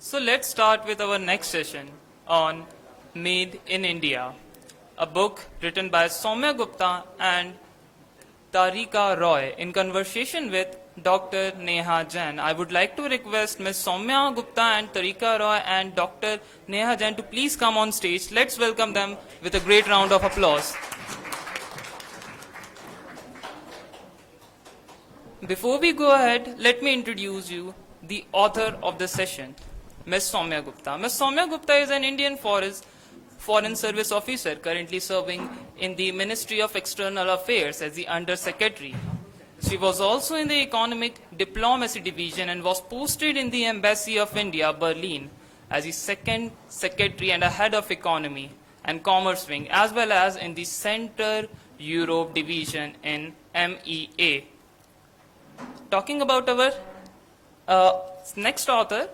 So let's start with our next session on Made in India, a book written by Soumya Gupta and Tarika Roy in conversation with Dr. Neha Jain. I would like to request Ms. Soumya Gupta and Tarika Roy and Dr. Neha Jain to please come on stage. Let's welcome them with a great round of applause. Before we go ahead, let me introduce you the author of the session, Ms. Soumya Gupta. Ms. Soumya Gupta is an Indian Foreign Service officer currently serving in the Ministry of External Affairs as the Under Secretary. She was also in the Economic Diplomacy Division and was posted in the Embassy of India, Berlin, as the Second Secretary and a Head of Economy and Commerce Wing, as well as in the Central Europe Division in MEA. Talking about our next author,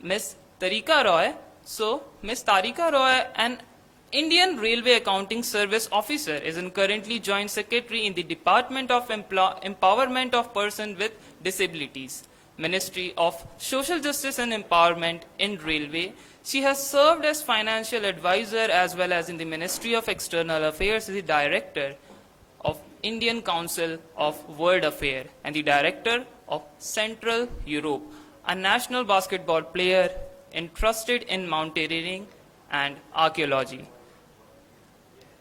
Ms. Tarika Roy. So, Ms. Tarika Roy, an Indian Railway Accounting Service officer, is currently Joint Secretary in the Department of Empowerment of Persons with Disabilities, Ministry of Social Justice and Empowerment in Railway. She has served as financial advisor as well as in the Ministry of External Affairs as the Director of Indian Council of World Affairs and the Director of Central Europe, a national basketball player interested in mountaineering and archaeology.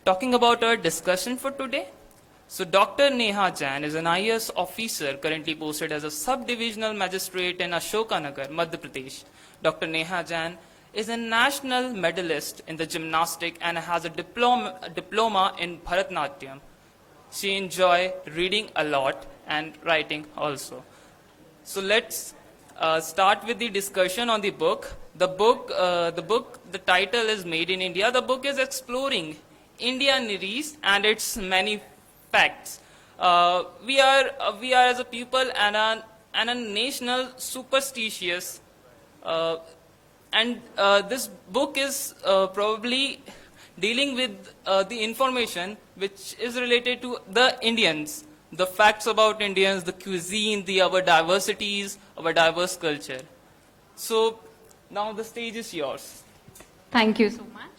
Talking about our discussion for today, so Dr. Neha Jain is an IAS officer currently posted as a sub-divisional magistrate in Ashokanagar, Madhya Pradesh. Dr. Neha Jain is a national medalist in the gymnastics and has a diploma in Bharatanatyam. She enjoys reading a lot and writing also. So let's start with the discussion on the book. The title is Made in India. The book is exploring Indian needs and its many facts. We are as a people and a national superstitious, and this book is probably dealing with the information which is related to the Indians, the facts about Indians, the cuisine, our diversities, our diverse culture. So now the stage is yours. Thank you so much.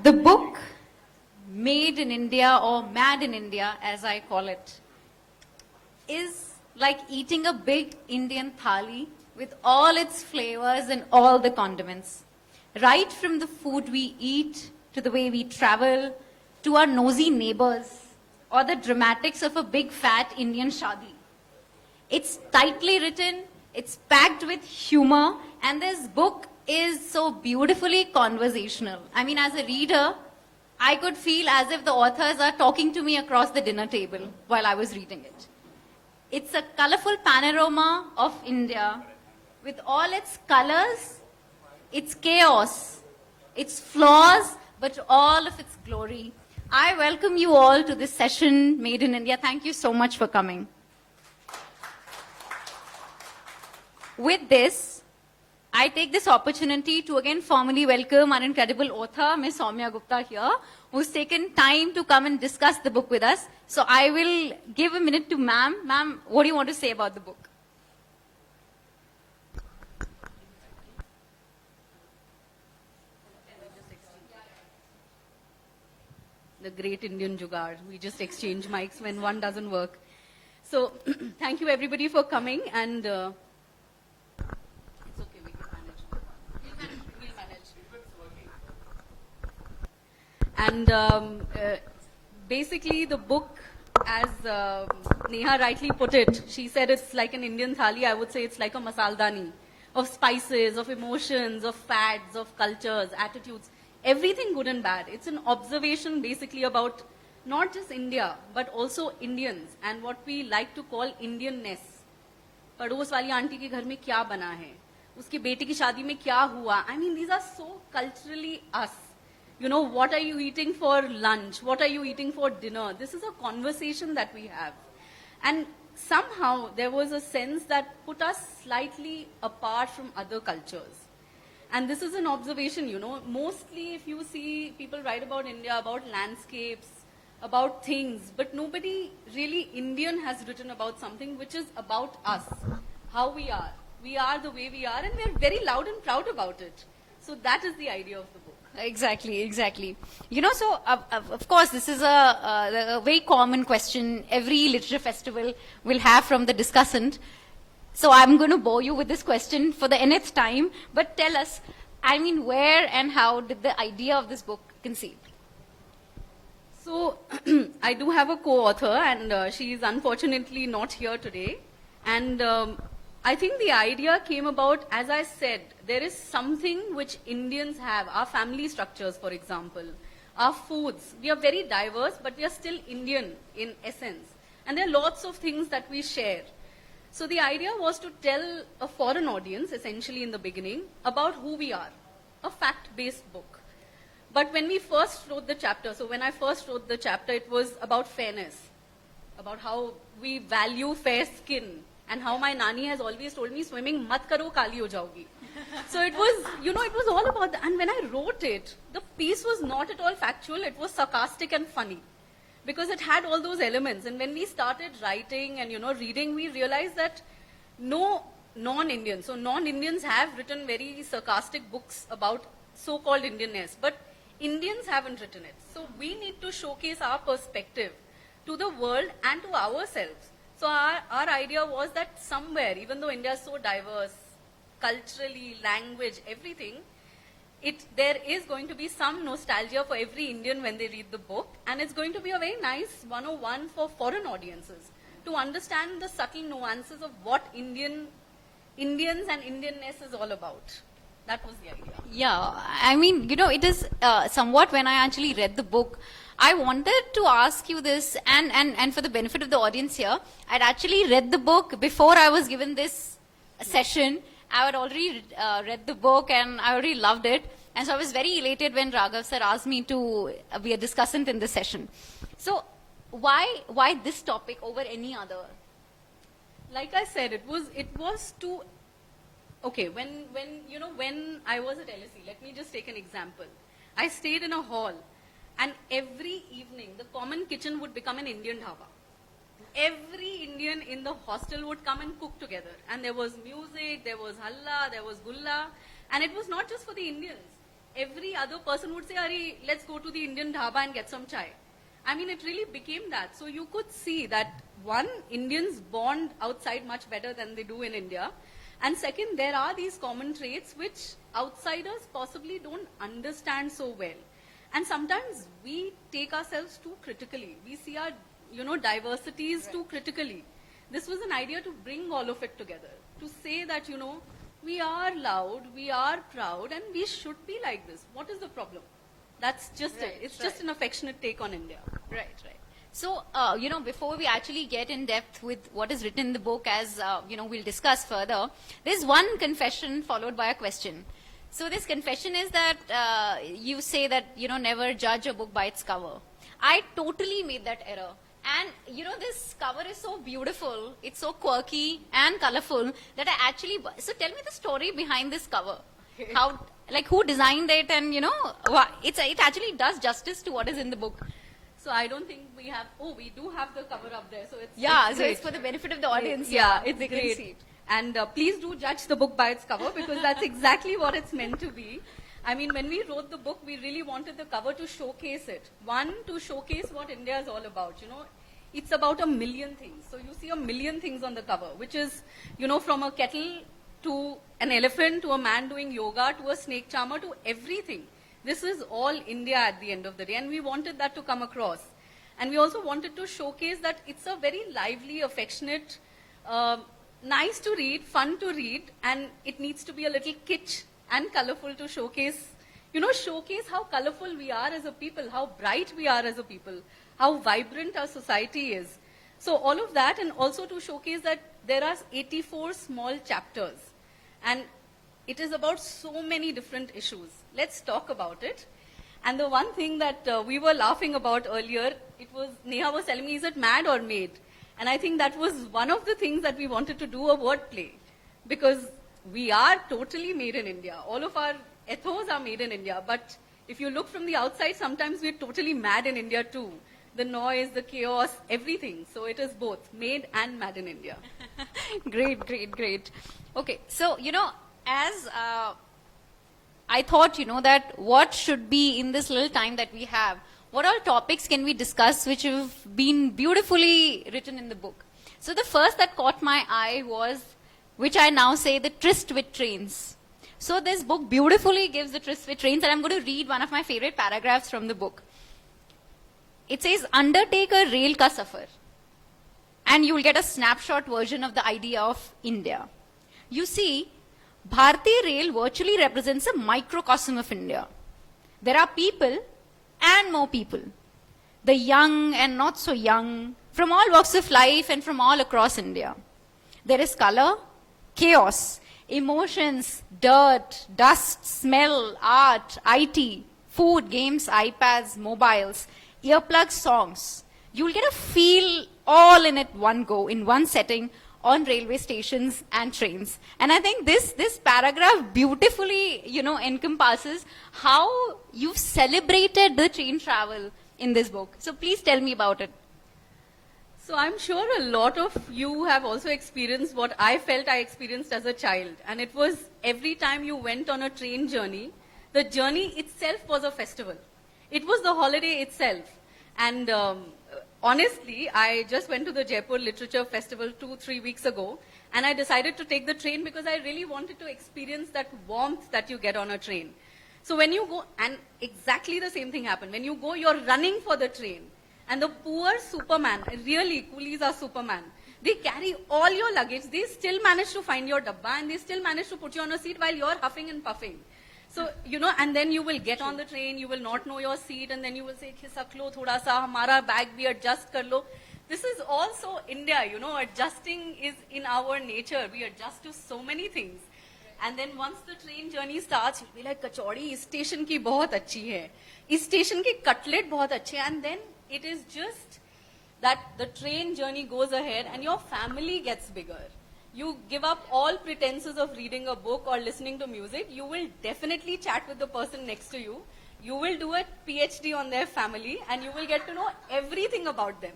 The book, Made in India or Mad in India as I call it, is like eating a big Indian thali with all its flavors and all the condiments. Right from the food we eat, to the way we travel, to our nosy neighbors, or the dramatics of a big fat Indian shadi. It's tightly written, it's packed with humor, and this book is so beautifully conversational. I mean, as a reader, I could feel as if the authors are talking to me across the dinner table while I was reading it. It's a colorful panorama of India with all its colors, its chaos, its flaws, but all of its glory. I welcome you all to this session, Made in India. Thank you so much for coming. With this, I take this opportunity to again formally welcome our incredible author, Ms. Soumya Gupta here, who's taken time to come and discuss the book with us. So I will give a minute to ma'am. Ma'am, what do you want to say about the book? The great Indian jugaad. We just exchange mics when one doesn't work. So thank you everybody for coming, and it's okay, we can manage. We'll manage. And basically the book, as Neha rightly put it, she said it's like an Indian thali. I would say it's like a masaldani of spices, of emotions, of fads, of cultures, attitudes. Everything good and bad. It's an observation basically about not just India, but also Indians and what we like to call Indianness. पड़ोस वाली aunty के घर में क्या बना है, उसके बेटे की शादी में क्या हुआ. I mean, these are so culturally us. You know, what are you eating for lunch? What are you eating for dinner? This is a conversation that we have. And somehow there was a sense that put us slightly apart from other cultures. And this is an observation, you know. Mostly if you see people write about India, about landscapes, about things, but nobody really Indian has written about something which is about us, how we are. We are the way we are, and we are very loud and proud about it. So that is the idea of the book. Exactly, exactly. You know, so of course, this is a very common question every literature festival will have from the discussant. So I'm going to bore you with this question for the nth time, but tell us, I mean, where and how did the idea of this book conceive? So I do have a co-author, and she is unfortunately not here today. And I think the idea came about, as I said, there is something which Indians have, our family structures, for example, our foods. We are very diverse, but we are still Indian in essence. And there are lots of things that we share. So the idea was to tell a foreign audience, essentially in the beginning, about who we are, a fact-based book. But when we first wrote the chapter, so when I first wrote the chapter, it was about fairness, about how we value fair skin, and how my nani has always told me, swimming mat karo, kali ho jaogi. So it was, you know, it was all about that. And when I wrote it, the piece was not at all factual, it was sarcastic and funny. Because it had all those elements. And when we started writing and, you know, reading, we realized that no non-Indians, so non-Indians have written very sarcastic books about so-called Indianness, but Indians haven't written it. So we need to showcase our perspective to the world and to ourselves. So our idea was that somewhere, even though India is so diverse, culturally, language, everything, there is going to be some nostalgia for every Indian when they read the book, and it's going to be a very nice 101 for foreign audiences to understand the subtle nuances of what Indians and Indianness is all about. That was the idea. Yeah, I mean, you know, it is somewhat when I actually read the book, I wanted to ask you this, and for the benefit of the audience here, I'd actually read the book before I was given this session. I had already read the book and I already loved it. And so I was very elated when Raghav sir asked me to be a discussant in this session. So why this topic over any other? Like I said, it was to, okay, when I was at LSE, let me just take an example. I stayed in a hall, and every evening the common kitchen would become an Indian dhaba. Every Indian in the hostel would come and cook together. And there was music, there was halla, there was gulla. And it was not just for the Indians. Every other person would say, Ari, let's go to the Indian dhaba and get some chai. I mean, it really became that. So you could see that, one, Indians bond outside much better than they do in India. And second, there are these common traits which outsiders possibly don't understand so well. And sometimes we take ourselves too critically. We see our diversities too critically. This was an idea to bring all of it together, to say that, we are loud, we are proud, and we should be like this. What is the problem? That's just it. It's just an affectionate take on India. Right. So, before we actually get in depth with what is written in the book, as, we'll discuss further, there's one confession followed by a question. So this confession is that you say that, never judge a book by its cover. I totally made that error. And, this cover is so beautiful, it's so quirky and colorful that I actually... So tell me the story behind this cover. How, who designed it, and, it actually does justice to what is in the book. So I don't think we have... Oh, we do have the cover up there. So it's for the benefit of the audience. Yeah, it's great. And please do judge the book by its cover, because that's exactly what it's meant to be. I mean, when we wrote the book, we really wanted the cover to showcase it. One, to showcase what India is all about. It's about a million things. So you see a million things on the cover, which is, from a kettle to an elephant, to a man doing yoga, to a snake charmer, to everything. This is all India at the end of the day, and we wanted that to come across. And we also wanted to showcase that it's a very lively, affectionate, nice to read, fun to read, and it needs to be a little kitsch and colorful to showcase, showcase how colorful we are as a people, how bright we are as a people, how vibrant our society is. So all of that, and also to showcase that there are 84 small chapters, and it is about so many different issues. Let's talk about it. And the one thing that we were laughing about earlier, Neha was telling me, is it mad or made? And I think that was one of the things that we wanted to do, a wordplay, because we are totally made in India. All of our ethos are made in India. But if you look from the outside, sometimes we're totally mad in India too. the noise, the chaos, everything. So it is both made and mad in India. Great, great, great. Okay, so, as I thought, that what should be in this little time that we have, what all topics can we discuss which have been beautifully written in the book? So the first that caught my eye was, which I now say, the tryst with trains. So this book beautifully gives the tryst with trains, and I'm going to read one of my favorite paragraphs from the book. It says, undertake a rail ka safar, and you will get a snapshot version of the idea of India. You see, Bharatiya Rail virtually represents a microcosm of India. There are people and more people, the young and not so young, from all walks of life and from all across India. There is color, chaos, emotions, dirt, dust, smell, art, IT, food, games, iPads, mobiles, earplugs, songs. You will get a feel all in at one go, in one setting, on railway stations and trains. And I think this paragraph beautifully, encompasses how you've celebrated the train travel in this book. So please tell me about it. So I'm sure a lot of you have also experienced what I felt I experienced as a child. And it was every time you went on a train journey, the journey itself was a festival. It was the holiday itself. And honestly, I just went to the Jaipur Literature Festival 2-3 weeks ago, and I decided to take the train because I really wanted to experience that warmth that you get on a train. So when you go, and exactly the same thing happened. When you go, you're running for the train. And the poor superman, really, coolies are superman. They carry all your luggage. They still manage to find your dabba, and they still manage to put you on a seat while you're huffing and puffing. So, and then you will get on the train, you will not know your seat, and then you will say, khisak lo thoda sa, hamara bag bhi adjust kar lo. This is also India, adjusting is in our nature. We adjust to so many things. And then once the train journey starts, you'll be like, kachori, is station ki bahut achhi hai. Is station ki cutlet bahut achhe hai. And then it is just that the train journey goes ahead and your family gets bigger. You give up all pretenses of reading a book or listening to music. You will definitely chat with the person next to you. You will do a PhD on their family, and you will get to know everything about them.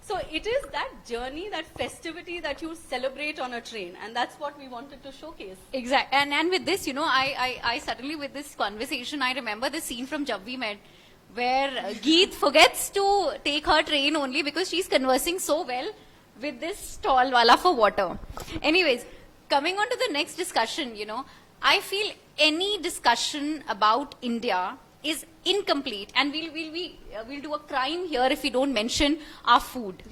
So it is that journey, that festivity that you celebrate on a train, and that's what we wanted to showcase. Exactly. And with this, I suddenly, with this conversation, I remember the scene from Jab We Met, where Geet forgets to take her train only because she's conversing so well with this stall wala for water. Anyways, coming on to the next discussion, I feel any discussion about India is incomplete, and we'll do a crime here if we don't mention our food.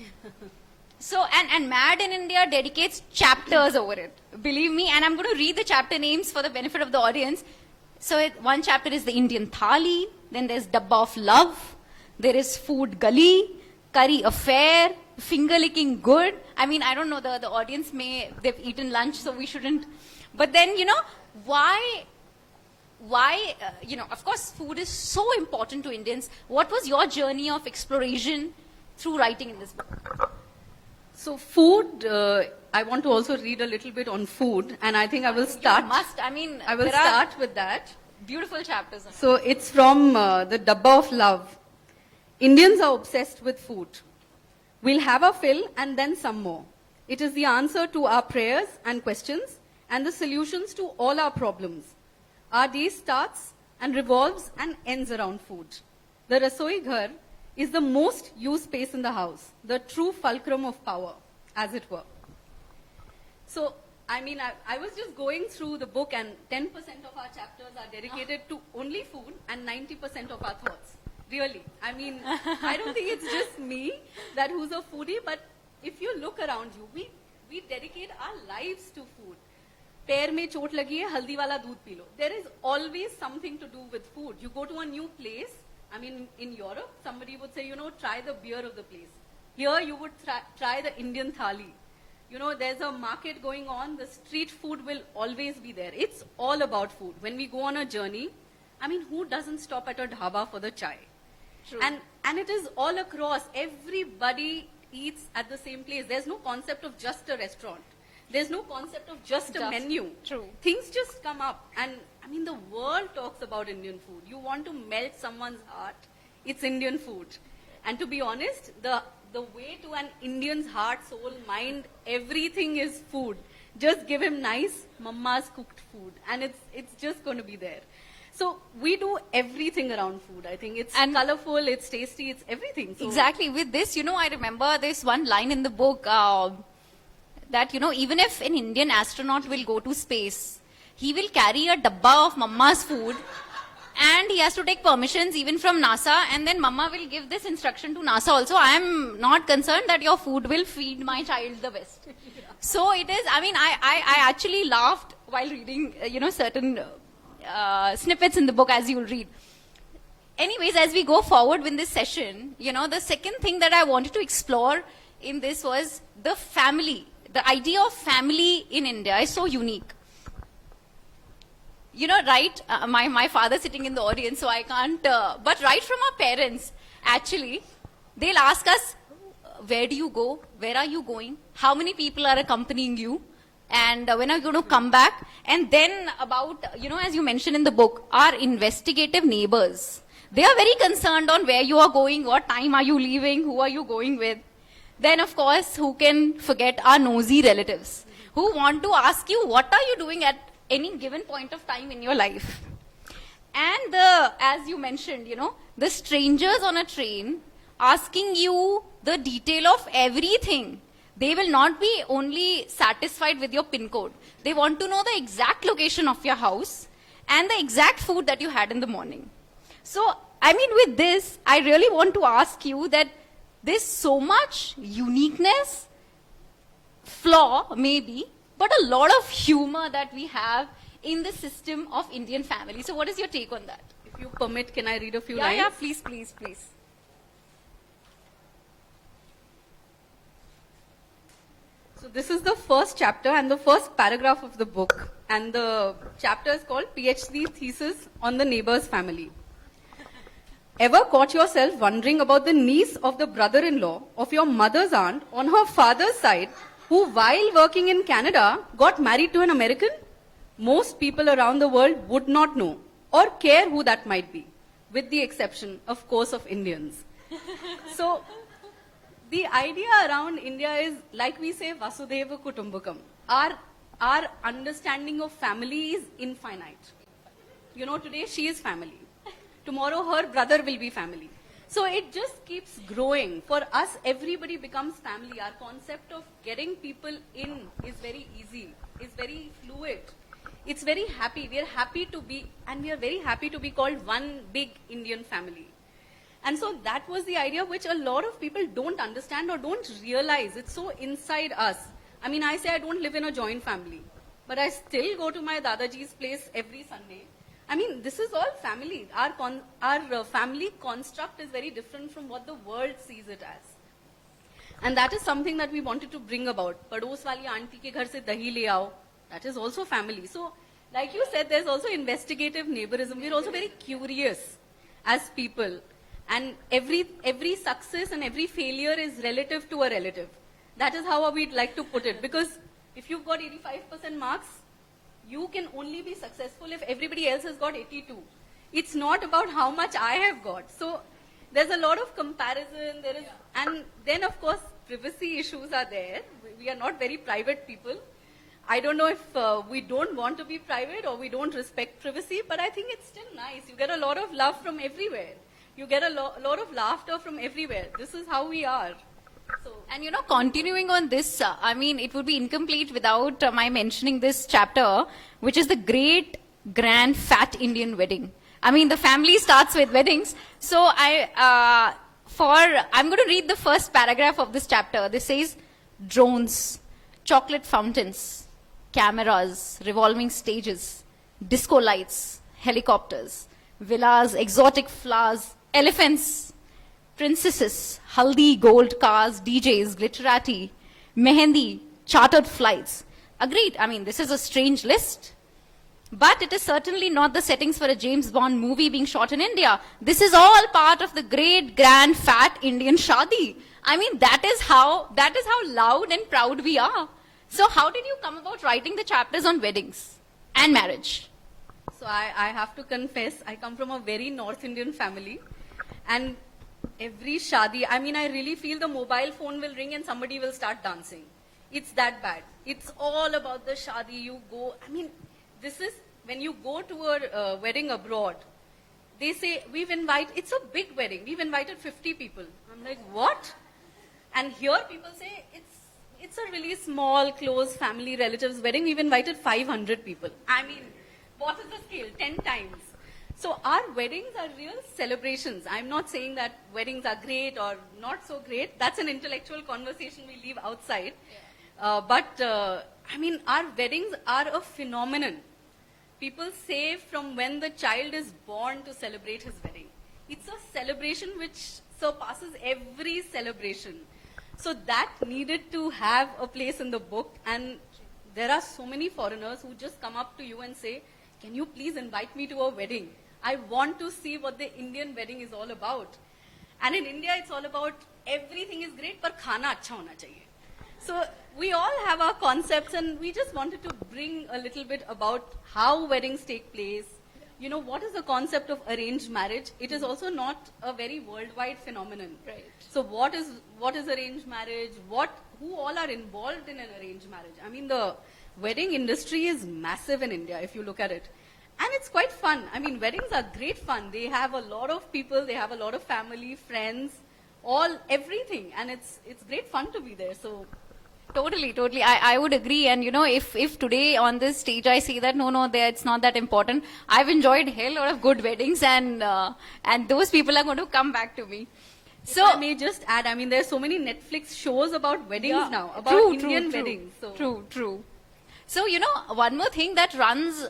So, and Mad in India dedicates chapters over it. Believe me, and I'm going to read the chapter names for the benefit of the audience. So, one chapter is the Indian Thali, then there's Dabba of Love, there is Food Gully, Curry Affair, Finger Licking Good. I mean, I don't know, the audience they've eaten lunch, so we shouldn't. But then, why, of course, food is so important to Indians. What was your journey of exploration through writing in this book? So food, I want to also read a little bit on food, and I think I will start. You must. I mean, I will start with that. Beautiful chapters. So it's from the Dabba of Love. Indians are obsessed with food. We'll have our fill and then some more. It is the answer to our prayers and questions and the solutions to all our problems. Our day starts and revolves and ends around food. The Rasoi Ghar is the most used space in the house, the true fulcrum of power, as it were. So, I mean, I was just going through the book, and 10% of our chapters are dedicated to only food and 90% of our thoughts. Really. I mean, I don't think it's just me who's a foodie, but if you look around you, we dedicate our lives to food. पैर में चोट लगी है, हल्दी वाला दूध P low. There is always something to do with food. You go to a new place. I mean, in Europe, somebody would say, try the beer of the place. Here, you would try the Indian thali. There's a market going on. The street food will always be there. It's all about food. When we go on a journey, I mean, who doesn't stop at a dhaba for the chai? True. And it is all across. Everybody eats at the same place. There's no concept of just a restaurant. There's no concept of just a menu. True. Things just come up. And I mean, the world talks about Indian food. You want to melt someone's heart, it's Indian food. And to be honest, the way to an Indian's heart, soul, mind, everything is food. Just give him nice mama's cooked food, and it's just going to be there. So we do everything around food. I think it's colorful, it's tasty, it's everything. So Exactly. With this, I remember this one line in the book that, even if an Indian astronaut will go to space, he will carry a dabba of mama's food and he has to take permissions even from NASA, and then mama will give this instruction to NASA also. I am not concerned that your food will feed my child the best. So it is, I actually laughed while reading, certain snippets in the book, as you will read. Anyways, as we go forward with this session, the second thing that I wanted to explore in this was the family. The idea of family in India is so unique. Right, my father sitting in the audience, so I can't, but right from our parents, actually, they'll ask us, where do you go? Where are you going? How many people are accompanying you? And when are you going to come back? And then about, as you mentioned in the book, our investigative neighbors. They are very concerned on where you are going, what time are you leaving, who are you going with. Then, of course, who can forget our nosy relatives who want to ask you, what are you doing at any given point of time in your life? And as you mentioned, the strangers on a train asking you the detail of everything. They will not be only satisfied with your PIN code. They want to know the exact location of your house and the exact food that you had in the morning. So, with this, I really want to ask you that there's so much uniqueness, flaw maybe, but a lot of humor that we have in the system of Indian family. So what is your take on that? if you permit, can I read a few lines? Yeah, please. So this is the first chapter and the first paragraph of the book. And the chapter is called PhD Thesis on the Neighbor's Family. Ever caught yourself wondering about the niece of the brother-in-law of your mother's aunt on her father's side, who while working in Canada got married to an American? Most people around the world would not know or care who that might be, with the exception, of course, of Indians. So the idea around India is, like we say, Vasudhaiva Kutumbakam. Our understanding of family is infinite. Today she is family. Tomorrow her brother will be family. So it just keeps growing. For us, everybody becomes family. Our concept of getting people in is very easy, is very fluid. It's very happy. We are happy to be, and we are very happy to be called one big Indian family. And so that was the idea which a lot of people don't understand or don't realize. It's so inside us. I say I don't live in a joint family, but I still go to my Dadaji's place every Sunday. This is all family. Our family construct is very different from what the world sees it as. And that is something that we wanted to bring about. Pados wali auntie ke ghar se dahi le aao. That is also family. So, like you said, there's also investigative neighborism. We're also very curious as people. And every success and every failure is relative to a relative. That is how we'd like to put it. Because if you've got 85% marks, you can only be successful if everybody else has got 82. It's not about how much I have got. So there's a lot of comparison. And then, of course, privacy issues are there. We are not very private people. I don't know if we don't want to be private or we don't respect privacy, but I think it's still nice. You get a lot of love from everywhere. You get a lot of laughter from everywhere. This is how we are. So, and continuing on this, it would be incomplete without my mentioning this chapter, which is the great, grand, fat Indian wedding. The family starts with weddings. So I'm going to read the first paragraph of this chapter. This says, drones, chocolate fountains, cameras, revolving stages, disco lights, helicopters, villas, exotic flowers, elephants, princesses, haldi, gold cars, DJs, glitterati, mehendi, chartered flights. Agreed. This is a strange list. But it is certainly not the settings for a James Bond movie being shot in India. This is all part of the great, grand, fat Indian shadi. That is how loud and proud we are. So how did you come about writing the chapters on weddings and marriage? So I have to confess, I come from a very North Indian family. And every shadi, I mean, I really feel the mobile phone will ring and somebody will start dancing. It's that bad. It's all about the shadi. You go, I mean, this is, when you go to a wedding abroad, they say, it's a big wedding. We've invited 50 people. I'm like, what? And here people say, it's a really small, close family relatives wedding. We've invited 500 people. I mean, what is the scale? 10 times. So our weddings are real celebrations. I'm not saying that weddings are great or not so great. That's an intellectual conversation we leave outside. Yeah. I mean, our weddings are a phenomenon. People say from when the child is born to celebrate his wedding. It's a celebration which surpasses every celebration. So that needed to have a place in the book. And there are so many foreigners who just come up to you and say, can you please invite me to a wedding? I want to see what the Indian wedding is all about. And in India, it's all about everything is great, but khana acha hona chahiye. So we all have our concepts, and we just wanted to bring a little bit about how weddings take place. You know, what is the concept of arranged marriage? It is also not a very worldwide phenomenon. Right. So what is arranged marriage? Who all are involved in an arranged marriage? I mean, the wedding industry is massive in India, if you look at it. And it's quite fun. I mean, weddings are great fun. They have a lot of people, they have a lot of family, friends, everything. And it's great fun to be there. So Totally. I would agree. And you know, if today on this stage I say that no, it's not that important. I've enjoyed hell lot of good weddings, and those people are going to come back to me. So I may just add, I mean, there's so many Netflix shows about weddings now, about Indian weddings. So. True. So you know, one more thing that runs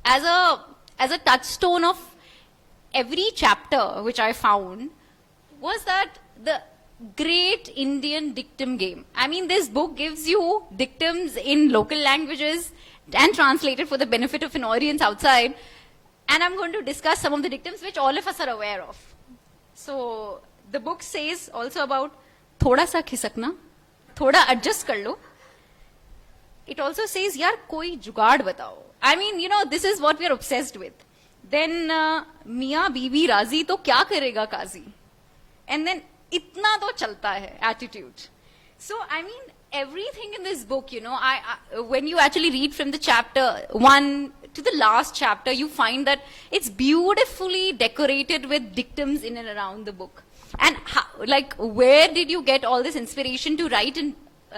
as a touchstone of every chapter which I found was that the great Indian dictum game. I mean, this book gives you dictums in local languages and translated for the benefit of an audience outside. And I'm going to discuss some of the dictums which all of us are aware of. So the book says also about thoda sa khisakna, thoda adjust kar lo. It also says, yaar, koi jugaad batao. I mean, you know, this is what we are obsessed with. Then, Miya Bibi Razi to kya karega Kazi? And then, itna to chalta hai, attitude. So, I mean, everything in this book, you know, when you actually read from the chapter 1 to the last chapter, you find that it's beautifully decorated with dictums in and around the book. And how, like, where did you get all this inspiration to write in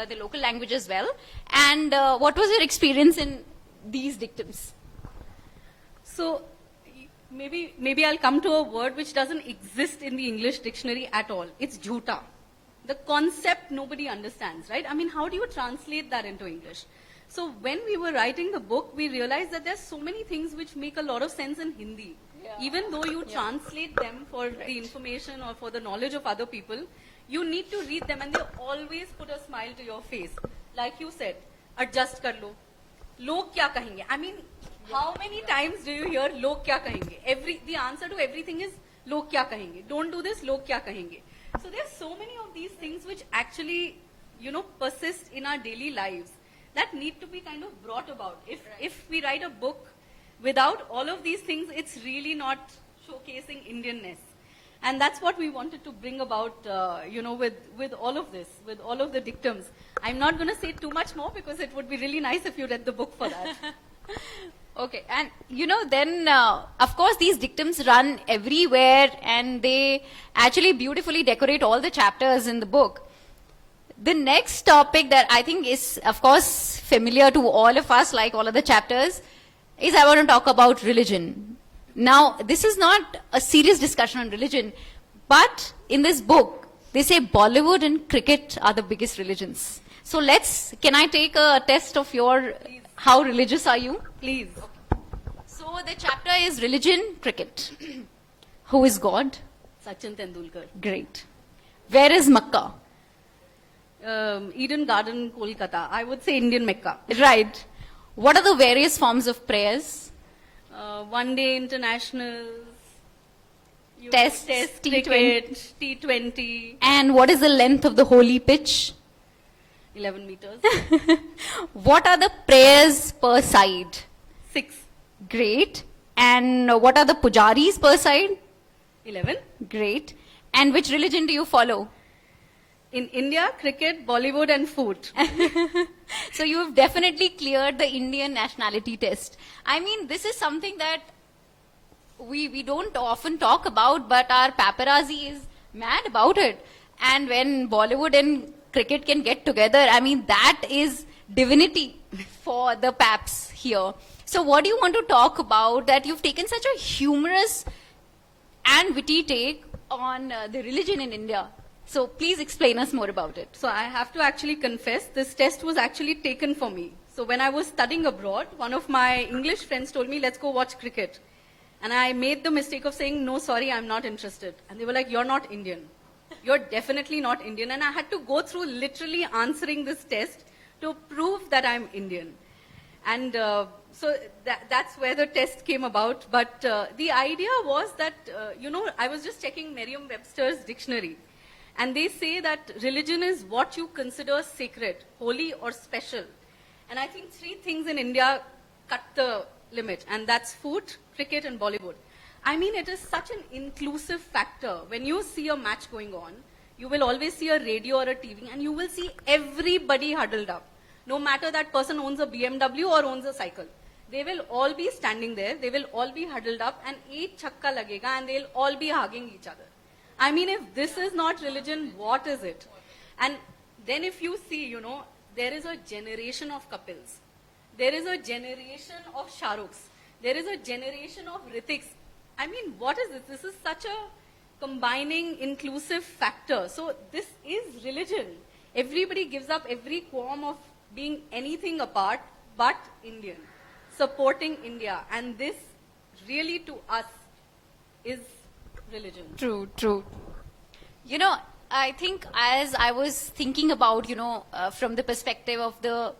the local language as well? And what was your experience in these dictums? So, maybe I'll come to a word which doesn't exist in the English dictionary at all. It's jhuta. The concept nobody understands, right? I mean, how do you translate that into English? So when we were writing the book, we realized that there's so many things which make a lot of sense in Hindi. Yeah. Even though you translate them for the information or for the knowledge of other people, you need to read them, and they always put a smile to your face. Like you said, adjust kar lo. Log kya kahenge? I mean, how many times do you hear log kya kahenge? The answer to everything is log kya kahenge. Don't do this, log kya kahenge. So there's so many of these things which actually, you know, persist in our daily lives that need to be kind of brought about. If we write a book without all of these things, it's really not showcasing Indianness. And that's what we wanted to bring about, you know, with all of this, with all of the dictums. I'm not going to say too much more because it would be really nice if you read the book for that. Okay, and you know, then of course these dictums run everywhere, and they actually beautifully decorate all the chapters in the book. The next topic that I think is, of course, familiar to all of us, like all of the chapters, is I want to talk about religion. Now, this is not a serious discussion on religion, but in this book, they say Bollywood and cricket are the biggest religions. So can I take a test of how religious are you? Please. Okay. So the chapter is religion, cricket. Who is God? Sachin Tendulkar. Great. Where is Makkah? Eden Garden, Kolkata. I would say Indian Mecca. Right. What are the various forms of prayers? One day internationals, Test, cricket, T20. And what is the length of the holy pitch? 11 meters. What are the prayers per side? 6. Great. And what are the pujaris per side? 11. Great. And which religion do you follow? In India, cricket, Bollywood, and food. So you have definitely cleared the Indian nationality test. I mean, this is something that we don't often talk about, but our paparazzi is mad about it. And when Bollywood and cricket can get together, I mean, that is divinity for the paps here. So what do you want to talk about that you've taken such a humorous and witty take on the religion in India? So please explain us more about it. So I have to actually confess, this test was actually taken for me. So when I was studying abroad, one of my English friends told me, let's go watch cricket. And I made the mistake of saying, no, sorry, I'm not interested. And they were like, you're not Indian. You're definitely not Indian. And I had to go through literally answering this test to prove that I'm Indian. And so that's where the test came about. But the idea was that, I was just checking Merriam-Webster's dictionary. And they say that religion is what you consider sacred, holy or special. And I think three things in India cut the limit. And that's food, cricket and Bollywood. I mean, it is such an inclusive factor. When you see a match going on, you will always see a radio or a TV and you will see everybody huddled up. No matter that person owns a BMW or owns a cycle. They will all be standing there, they will all be huddled up and ek chakka lagega and they'll all be hugging each other. I mean, if this is not religion, what is it? And then if you see, there is a generation of couples. There is a generation of Shahrukhs. There is a generation of Ritiks. I mean, what is this? This is such a combining, inclusive factor. So this is religion. Everybody gives up every qualm of being anything apart but Indian, supporting India. And this really to us is religion. True, true. I think as I was thinking about, from the perspective of the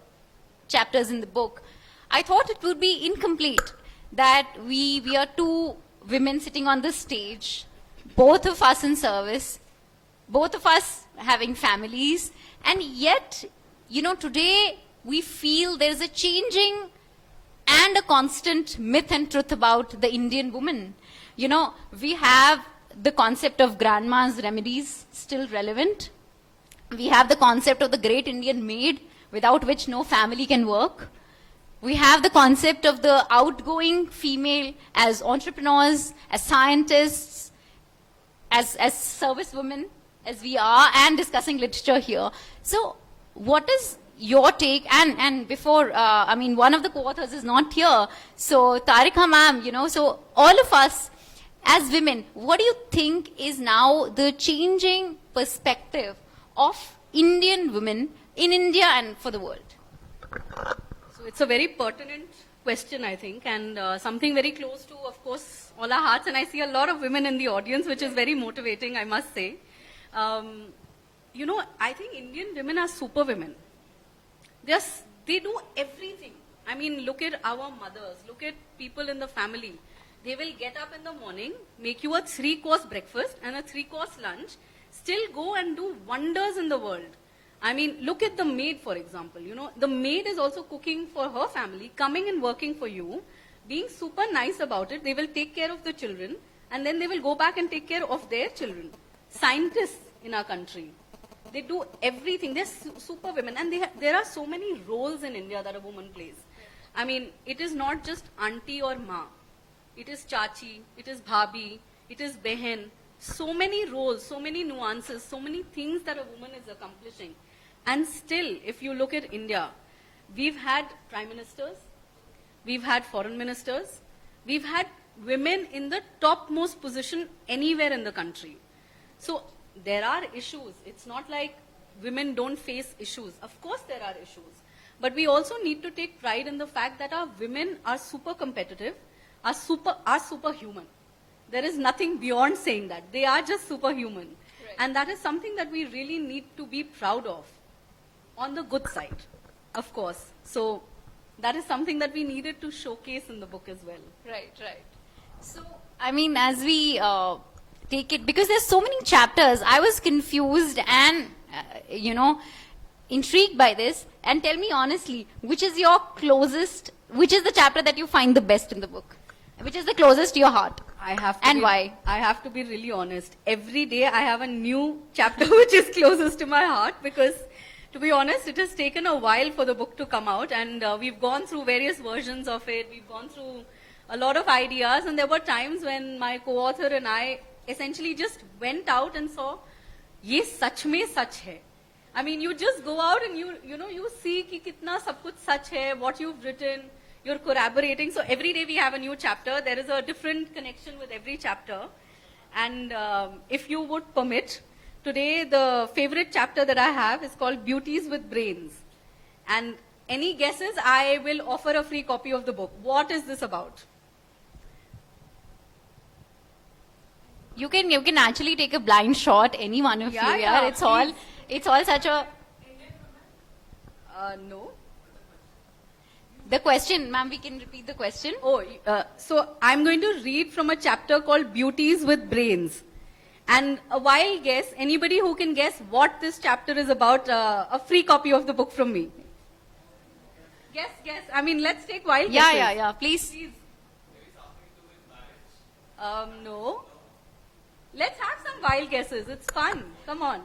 chapters in the book, I thought it would be incomplete that we are two women sitting on the stage, both of us in service, both of us having families, and yet, today we feel there's a changing and a constant myth and truth about the Indian woman. We have the concept of grandma's remedies still relevant. We have the concept of the great Indian maid, without which no family can work. We have the concept of the outgoing female as entrepreneurs, as scientists, as servicewomen, as we are, and discussing literature here. So what is your take? And before, one of the co-authors is not here. So Tarika ma'am, so all of us as women, what do you think is now the changing perspective of Indian women in India and for the world? So it's a very pertinent question, I think, and something very close to, of course, all our hearts. And I see a lot of women in the audience, which is very motivating, I must say. I think Indian women are super women. They do everything. I mean, look at our mothers, look at people in the family. They will get up in the morning, make you a 3-course breakfast and a 3-course lunch, still go and do wonders in the world. I mean, look at the maid, for example. The maid is also cooking for her family, coming and working for you, being super nice about it. They will take care of the children and then they will go back and take care of their children. Scientists in our country, they do everything. They're super women and there are so many roles in India that a woman plays. I mean, it is not just auntie or ma. It is chachi, it is bhabhi, it is behen. So many roles, so many nuances, so many things that a woman is accomplishing. And still, if you look at India, we've had prime ministers, we've had foreign ministers, we've had women in the topmost position anywhere in the country. So there are issues. It's not like women don't face issues. Of course there are issues. But we also need to take pride in the fact that our women are super competitive, are superhuman. There is nothing beyond saying that. They are just superhuman. Right. And that is something that we really need to be proud of on the good side, of course. So that is something that we needed to showcase in the book as well. Right. So, as we take it, because there's so many chapters, I was confused and, intrigued by this. And tell me honestly, which is the chapter that you find the best in the book? Which is the closest to your heart? I have to And be, why? I have to be really honest. Every day I have a new chapter which is closest to my heart because, to be honest, it has taken a while for the book to come out, and we've gone through various versions of it. We've gone through a lot of ideas, and there were times when my co-author and I essentially just went out and saw, "Ye sach mein sach hai." I mean, you just go out and you see ki kitna sab kuch sach hai, what you've written. You're collaborating. So every day we have a new chapter. There is a different connection with every chapter. And if you would permit, today the favorite chapter that I have is called Beauties with Brains. And any guesses, I will offer a free copy of the book. What is this about? You can actually take a blind shot, any one of Yeah, you. yeah, It's all such a. No. The question, ma'am, we can repeat the question. Oh, so I'm going to read from a chapter called Beauties with Brains. And a wild guess, anybody who can guess what this chapter is about, a free copy of the book from me. Guess. I mean, let's take wild guesses. Yeah. Please. No. Let's have some wild guesses. It's fun. Come on.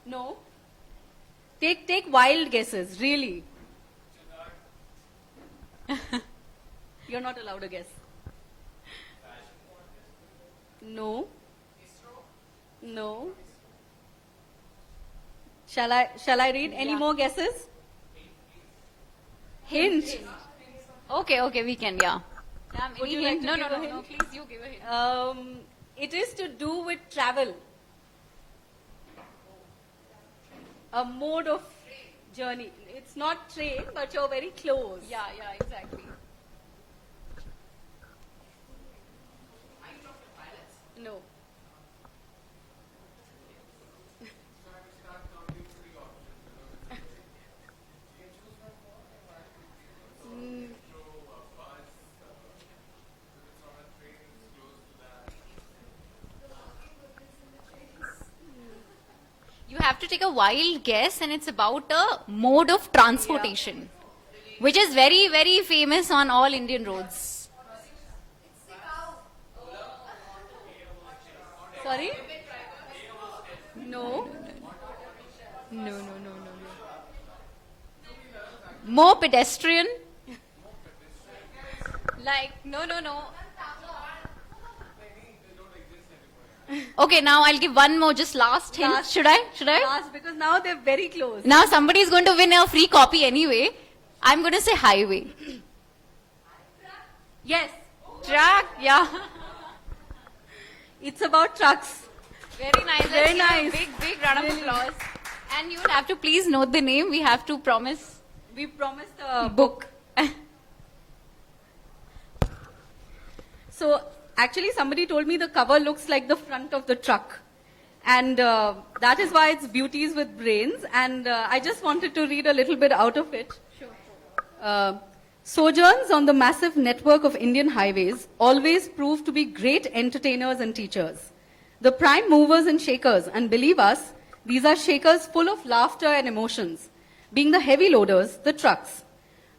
No. Take wild guesses, really. You're not allowed to guess. No. No. Shall I read any more guesses? Hint. Okay, we can, yeah. Ma'am, Would any you like hint? to No, give a hint? no. Please, you give a hint. It is to do with travel. A mode of journey. It's not train, but you're very close. Yeah, exactly. No. You have to take a wild guess, and it's about a mode of transportation, which is very, very famous on all Indian roads. Sorry? No. No. More pedestrian. Like, no. Okay, now I'll give one more, just last hint. Last. Should I? Last, because now they're very close. Now somebody is going to win a free copy anyway. I'm going to say highway. Yes. Track, yeah. It's about trucks. Very nice. Very Let's give nice. a big round of applause. And you will have to please note the name. We have to promise We promised a book. So, actually, somebody told me the cover looks like the front of the truck. And that is why it's Beauties with Brains. And I just wanted to read a little bit out of it. Sojourns on the massive network of Indian highways always prove to be great entertainers and teachers. The prime movers and shakers, and believe us, these are shakers full of laughter and emotions, being the heavy loaders, the trucks.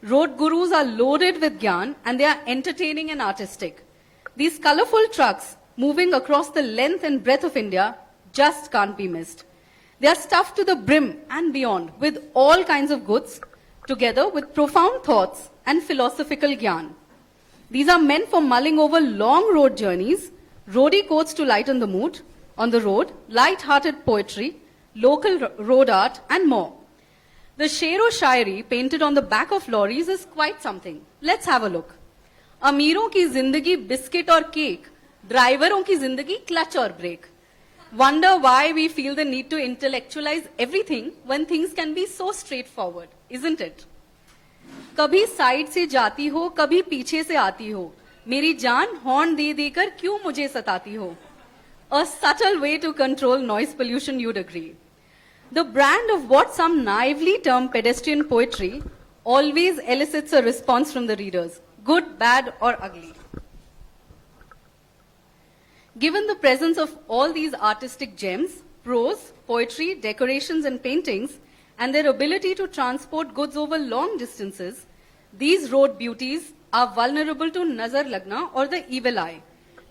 Road gurus are loaded with gyan, and they are entertaining and artistic. These colorful trucks, moving across the length and breadth of India, just can't be missed. They are stuffed to the brim and beyond with all kinds of goods, together with profound thoughts and philosophical gyan. These are meant for mulling over long road journeys, roadie quotes to lighten the mood on the road, light-hearted poetry, local road art, and more. The Shero Shairi painted on the back of lorries is quite something. Let's have a look. अमीरों की जिंदगी biscuit और cake, ड्राइवरों की जिंदगी clutch और break. Wonder why we feel the need to intellectualize everything when things can be so straightforward, isn't it? कभी side से जाती हो, कभी पीछे से आती हो, मेरी जान हॉर्न दे देकर क्यों मुझे सताती हो? A subtle way to control noise pollution, you'd agree. The brand of what some naively term pedestrian poetry always elicits a response from the readers, good, bad, or ugly. Given the presence of all these artistic gems, prose, poetry, decorations, and paintings, and their ability to transport goods over long distances, These road beauties are vulnerable to nazar lagna or the evil eye,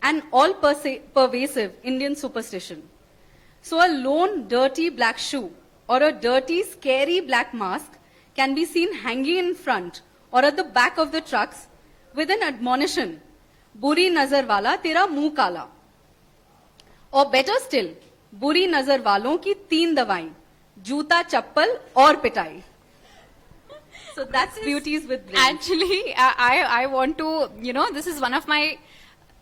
an all-pervasive Indian superstition. So a lone dirty black shoe or a dirty scary black mask can be seen hanging in front or at the back of the trucks with an admonition, Buri nazar wala tera muh kala. Or better still, Buri nazar walon ki 3 dawaएं, जूता चप्पल और पिटाई. So that's beauties with brains. Actually, I want to, this is one of my,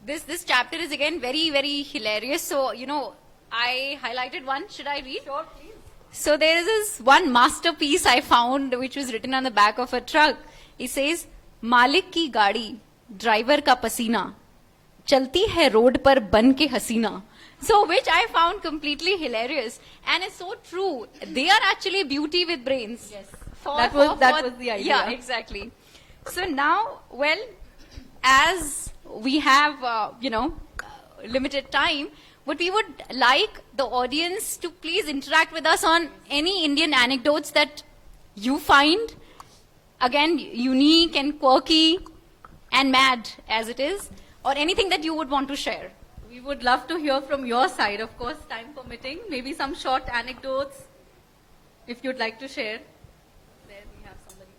this chapter is again very, very hilarious. So, I highlighted one. Should I read? Sure, please. So there is this one masterpiece I found which was written on the back of a truck. It says, Malik ki gaadi, driver ka pasina, chalti hai road par ban ke hasina. So which I found completely hilarious. And it's so true. They are actually beauty with brains. Yes. That was the idea. Yeah, exactly. So now, well, as we have, limited time, but we would like the audience to please interact with us on any Indian anecdotes that you find, again, unique and quirky and mad as it is, or anything that you would want to share. We would love to hear from your side, of course, time permitting. Maybe some short anecdotes, if you'd like to share. There we have somebody.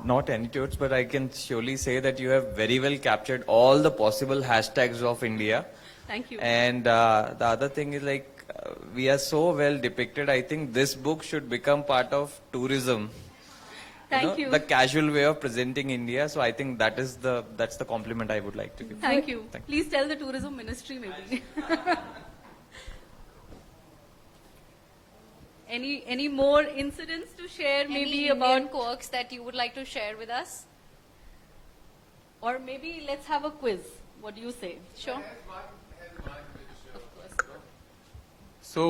Not anecdotes, but I can surely say that you have very well captured all the possible hashtags of India. Thank you. And the other thing is we are so well depicted. I think this book should become part of tourism. Thank you. The casual way of presenting India. So I think that's the compliment I would like to give. Thank you. Thank you. Please tell the tourism ministry maybe. Any more incidents to share maybe Any about, Indian quirks that you would like to share with us? or maybe let's have a quiz. What do you say? Sure. So,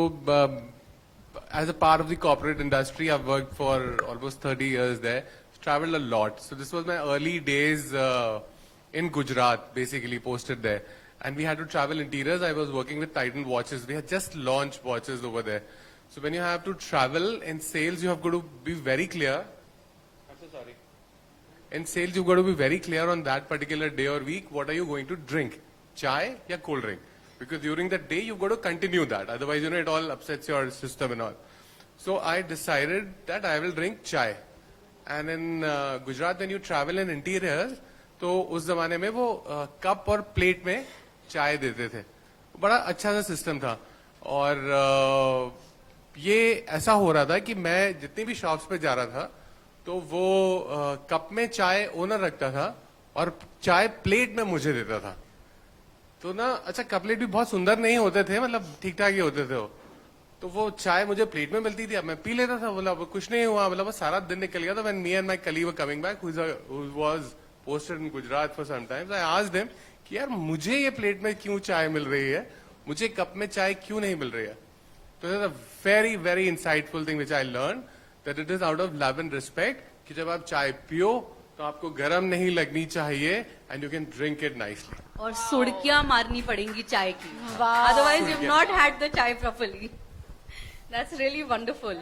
as a part of the corporate industry, I've worked for almost 30 years there. Traveled a lot. So this was my early days in Gujarat, basically posted there. And we had to travel interiors. I was working with Titan watches. We had just launched watches over there. So when you have to travel in sales, you have got to be very clear. I'm so sorry. In sales, you've got to be very clear on that particular day or week. What are you going to drink? Chai or cold drink? Because during the day, you've got to continue that. Otherwise, it all upsets your system and all. So I decided that I will drink chai. And in Gujarat, when you travel in interiors, तो उस जमाने में वो cup और plate में चाय देते थे. बड़ा अच्छा सा सिस्टम था. और ये ऐसा हो रहा था कि मैं जितनी भी शॉप्स पे जा रहा था तो वो कप में चाय ओनर रखता था और चाय प्लेट में मुझे देता था. तो ना अच्छा कपलेट भी बहुत सुंदर नहीं होते थे, मतलब ठीक ठाक ही होते थे वो. तो वो चाय मुझे प्लेट में मिलती थी, अब मैं पी लेता था. बोला कुछ नहीं हुआ, मतलब सारा दिन निकल गया. तो when me and my colleague were coming back who was posted in Gujarat for some times, I asked him कि यार मुझे ये प्लेट में क्यों चाय मिल रही है, मुझे कप में चाय क्यों नहीं मिल रही है. तो that's a very very insightful thing which I learn, that it is out of love and respect कि जब आप चाय पियो तो आपको गर्म नहीं लगनी चाहिए and you can drink it nicely. और सुड़कियां मारनी पड़ेंगी चाय की. Otherwise, you've not had the chai properly. That's really wonderful.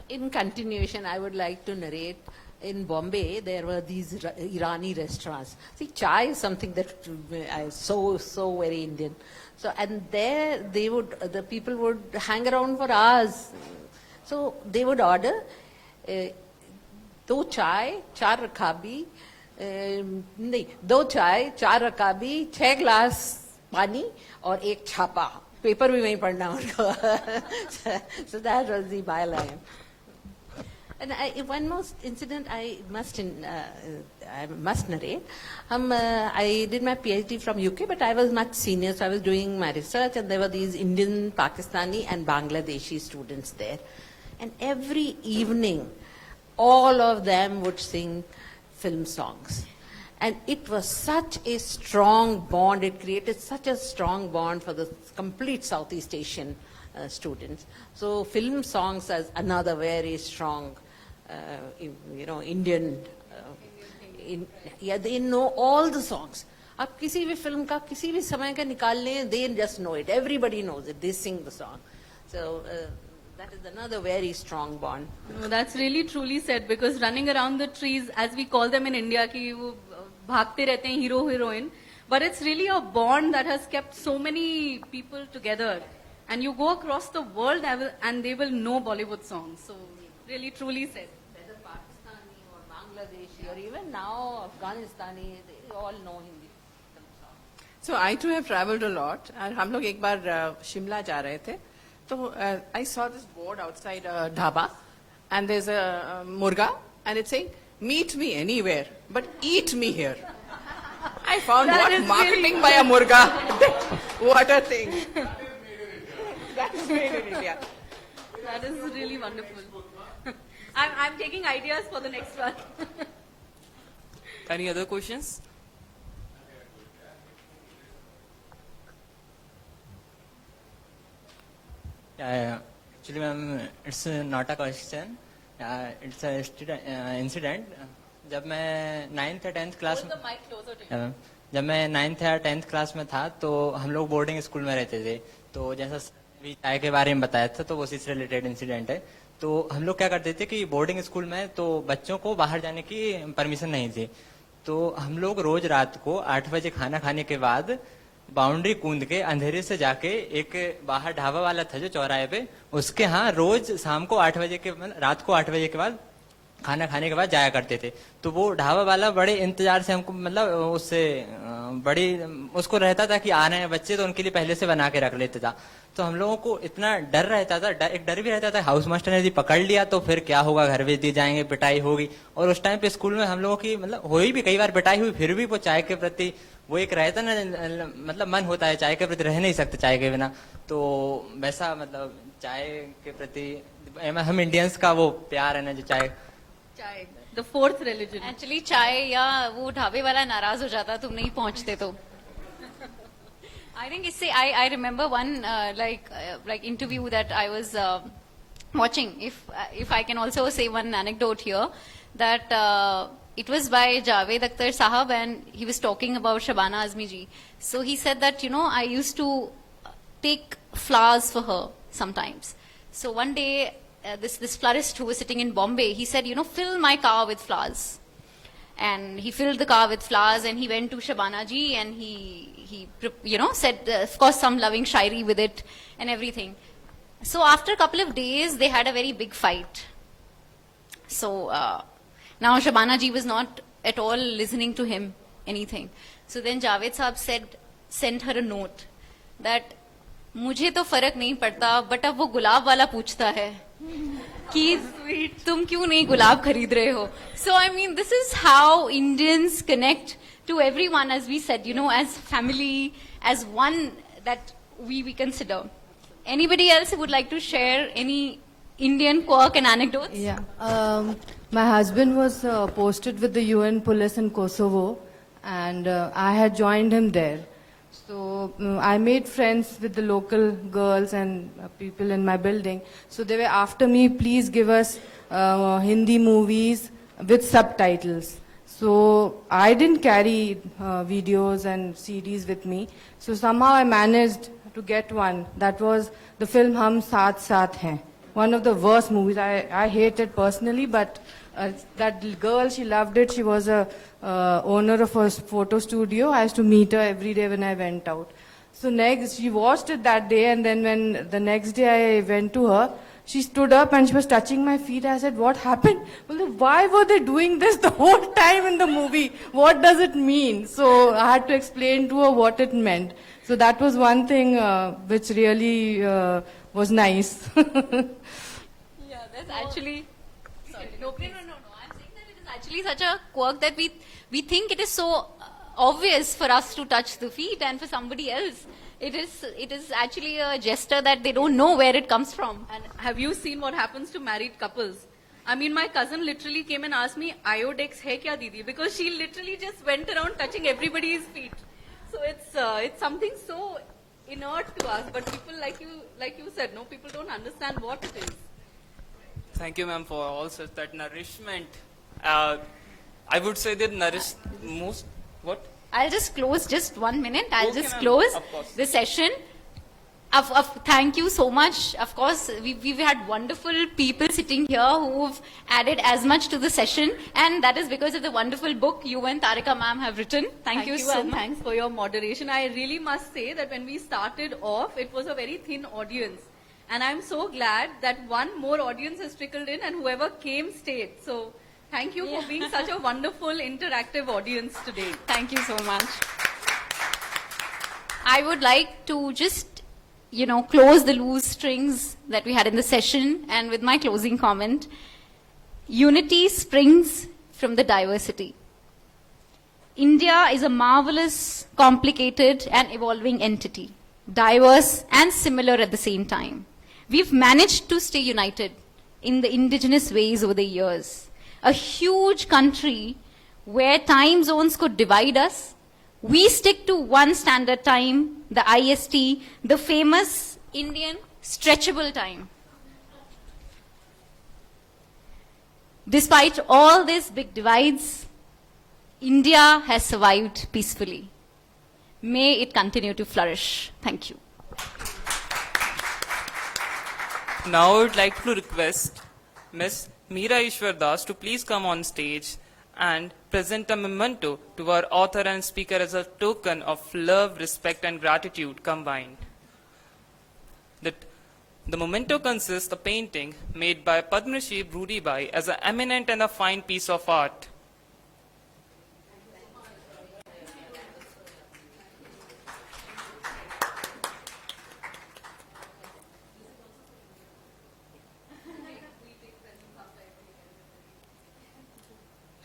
In continuation, I would like to narrate. In Bombay, there were these Irani restaurants. See, chai is something that is so very Indian. So, and there the people would hang around for hours. So they would order दो चाय चार रकाबी, नहीं दो चाय चार रकाबी, 6 glass पानी और एक छापा. पेपर भी वहीं पढ़ना उनको. So that was the byline. And one more incident I must narrate. I did my PhD from UK, but I was much senior, so I was doing my research, and there were these Indian, Pakistani, and Bangladeshi students there. And every evening, all of them would sing film songs. And it was such a strong bond. It created such a strong bond for the complete Southeast Asian students. So film songs as another very strong, Indian. They know all the songs. आप किसी भी film का किसी भी समय का निकाल लें, they just know it. Everybody knows it. They sing the song. So that is another very strong bond. No, that's really truly said, because running around the trees, as we call them in India, कि वो भागते रहते हैं hero heroine, but it's really a bond that has kept so many people together. And you go across the world and they will know Bollywood songs. So really truly said. Whether Pakistani or Bangladeshi or even now Afghanistani, they all know Hindi film songs. So I too have traveled a lot. और हम लोग एक बार शिमला जा रहे थे, तो I saw this board outside a dhaba, and there's a Murga, and it's saying, "Meet me anywhere, but eat me here." I found That what is marketing really by a Murga. What a thing. That is made in India. That is really wonderful. I'm taking ideas for the next one. Any other questions? Actually, ma'am, it's not a question. It's a incident. जब मैं 9th या 10th class Hold the mic closer to you. जब मैं 9th या 10th class में था तो हम लोग बोर्डिंग स्कूल में रहते थे. तो जैसा भी चाय के बारे में बताया था, तो वो उसी से रिलेटेड इंसिडेंट है. तो हम लोग क्या करते थे कि बोर्डिंग स्कूल में तो बच्चों को बाहर जाने की परमिशन नहीं थी. तो हम लोग रोज रात को 8 बजे खाना खाने के बाद बाउंड्री कूद के अंधेरे से जाके एक बाहर ढाबा वाला था जो चौराहे पे, उसके यहाँ रोज शाम को 8 बजे के रात को 8 बजे के बाद खाना खाने के बाद जाया करते थे. तो वो ढाबा वाला बड़े इंतजार से हमको मतलब उससे बड़ी उसको रहता था कि आ रहे हैं बच्चे, तो उनके लिए पहले से बना के रख लेता था. तो हम लोगों को इतना डर रहता था, एक डर भी रहता था हाउस मास्टर ने यदि पकड़ लिया तो फिर क्या होगा, घर भेज दिए जाएंगे, पिटाई होगी. और उस टाइम पे स्कूल में हम लोगों की मतलब हुई भी कई बार पिटाई हुई, फिर भी वो चाय के प्रति वो एक रहता ना मतलब मन होता है चाय के प्रति, रह नहीं सकते चाय के बिना. तो वैसा मतलब चाय के प्रति हम इंडियंस का वो प्यार है ना जो चाय. The fourth religion. एक्चुअली चाय या वो ढाबे वाला नाराज हो जाता तुम नहीं पहुंचते तो. I think इससे I remember one like interview that I was watching. If I can also say one anecdote here, that it was by Javed Akhtar Sahab, and he was talking about Shabana Azmi ji. So he said that I used to take flowers for her sometimes. So one day this florist who was sitting in Bombay, he said, fill my car with flowers. And he filled the car with flowers, and he went to Shabana ji, and he said, of course, some loving shairi with it and everything. So after a couple of days, they had a very big fight. So now Shabana ji was not at all listening to him, anything. So then Javed Sahab sent her a note that, मुझे तो फर्क नहीं पड़ता, but अब वो गुलाब वाला पूछता है कि तुम क्यों नहीं गुलाब खरीद रहे हो. So I mean, this is how Indians connect to everyone, as we said, as family, as one that we consider. Anybody else who would like to share any Indian quirk and anecdotes? Yeah. My husband was posted with the UN police in Kosovo, and I had joined him there. So I made friends with the local girls and people in my building. So they were after me, please give us Hindi movies with subtitles. So I didn't carry videos and CDs with me. So somehow I managed to get one. That was the film Hum Saath Saath Hain. One of the worst movies. I hate it personally, but that girl, she loved it. She was a owner of a photo studio. I used to meet her every day when I went out. So next, she watched it that day, and then when the next day I went to her, she stood up and she was touching my feet. I said, what happened? Well, why were they doing this the whole time in the movie? What does it mean? So I had to explain to her what it meant. So that was one thing which really was nice. Yeah, that's actually... Sorry. No. I'm saying that it is actually such a quirk that we think it is so obvious for us to touch the feet, and for somebody else, it is actually a gesture that they don't know where it comes from. And have you seen what happens to married couples? I mean, my cousin literally came and asked me, "Iodex hai kya, Didi?" Because she literally just went around touching everybody's feet. So it's something so inert to us, but people like you said, no, people don't understand what it is. Thank you, ma'am, for all such that nourishment. I would say that nourished most. What? I'll just close just 1 minute. I'll Okay, just ma'am. close Of course. the session. Thank you so much. Of course, we've had wonderful people sitting here who've added as much to the session, and that is because of the wonderful book you and Tarika ma'am have written. Thank you so and much. thanks for your moderation. I really must say that when we started off, it was a very thin audience. And I'm so glad that one more audience has trickled in and whoever came stayed. So thank you for being such a wonderful interactive audience today. Thank you so much. I would like to just, close the loose strings that we had in the session, and with my closing comment, unity springs from the diversity. India is a marvelous, complicated, and evolving entity, diverse and similar at the same time. We've managed to stay united in the indigenous ways over the years. A huge country where time zones could divide us, we stick to one standard time, the IST, the famous Indian stretchable time. Despite all these big divides, India has survived peacefully. May it continue to flourish. Thank you. Now I would like to request Ms. Meera Ishwar Das to please come on stage and present a memento to our author and speaker as a token of love, respect and gratitude combined. The memento consists of a painting made by Padma Shri Brudi as an eminent and a fine piece of art.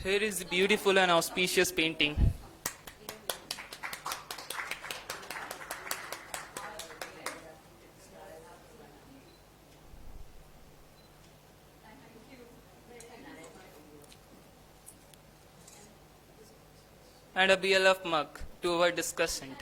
Here is the beautiful and auspicious painting. And a BLF mug to our discussant.